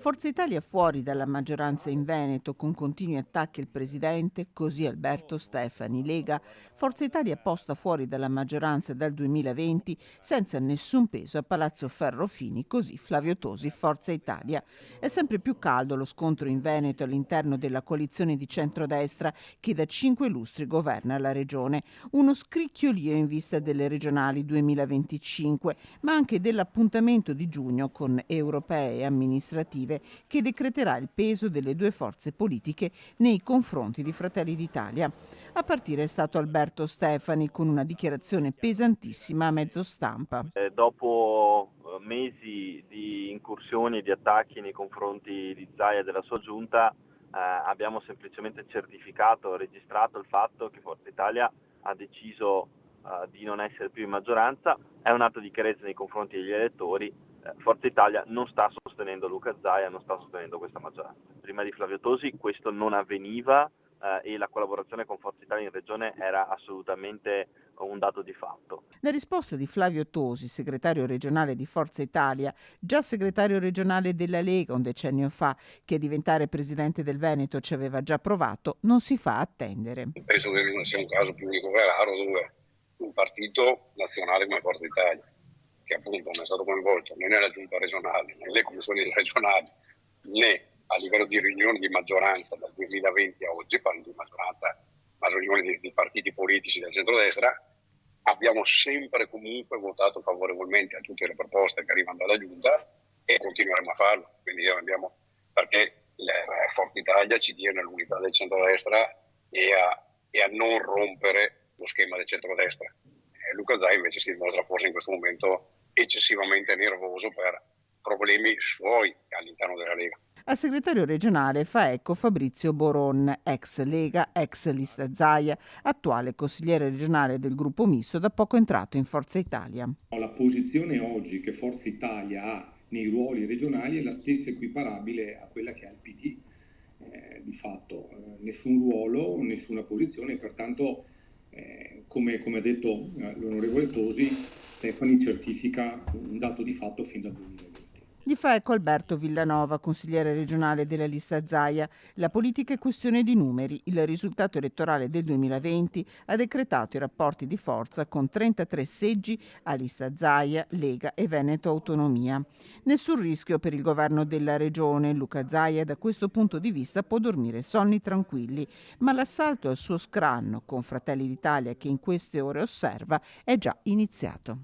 Forza Italia fuori dalla maggioranza in Veneto con continui attacchi al presidente, così Alberto Stefani. Lega, Forza Italia posta fuori dalla maggioranza dal 2020 senza nessun peso a Palazzo Ferrofini, così Flavio Tosi, Forza Italia. È sempre più caldo lo scontro in Veneto all'interno della coalizione di centrodestra che da 5 lustri governa la regione. Uno scricchiolio in vista delle regionali 2025, ma anche dell'appuntamento di giugno con europee e amministrative che decreterà il peso delle due forze politiche nei confronti di Fratelli d'Italia. A partire è stato Alberto Stefani con una dichiarazione pesantissima a mezzo stampa. Dopo mesi di incursioni e di attacchi nei confronti di Zaia e della sua giunta, abbiamo semplicemente certificato, registrato il fatto che Forza Italia ha deciso di non essere più in maggioranza. È un atto di chiarezza nei confronti degli elettori. Forza Italia non sta sostenendo Luca Zaia, non sta sostenendo questa maggioranza. Prima di Flavio Tosi questo non avveniva e la collaborazione con Forza Italia in regione era assolutamente un dato di fatto. La risposta di Flavio Tosi, segretario regionale di Forza Italia, già segretario regionale della Lega un decennio fa, che a diventare presidente del Veneto ci aveva già provato, non si fa attendere. Penso che non sia un caso più unico che raro dove un partito nazionale come Forza Italia, che appunto non è stato coinvolto né nella giunta regionale, né nelle commissioni regionali, né a livello di riunioni di maggioranza dal 2020 a oggi, parlo di maggioranza, ma riunioni di partiti politici del centrodestra, abbiamo sempre comunque votato favorevolmente a tutte le proposte che arrivano dalla giunta e continueremo a farlo. Quindi perché Forza Italia ci tiene all'unità del centrodestra e a non rompere lo schema del centrodestra. Luca Zaia invece si dimostra forse in questo momento eccessivamente nervoso per problemi suoi all'interno della Lega. Al segretario regionale fa eco Fabrizio Boron, ex Lega, ex lista Zaia, attuale consigliere regionale del gruppo misto, da poco entrato in Forza Italia. La posizione oggi che Forza Italia ha nei ruoli regionali è la stessa equiparabile a quella che ha il PD. Di fatto nessun ruolo, nessuna posizione, pertanto come ha detto l'onorevole Tosi, Stefani certifica un dato di fatto fin dal 2020. Gli fa eco Alberto Villanova, consigliere regionale della lista Zaia. La politica è questione di numeri. Il risultato elettorale del 2020 ha decretato i rapporti di forza con 33 seggi a lista Zaia, Lega e Veneto Autonomia. Nessun rischio per il governo della regione. Luca Zaia da questo punto di vista può dormire sonni tranquilli, ma l'assalto al suo scranno con Fratelli d'Italia che in queste ore osserva è già iniziato.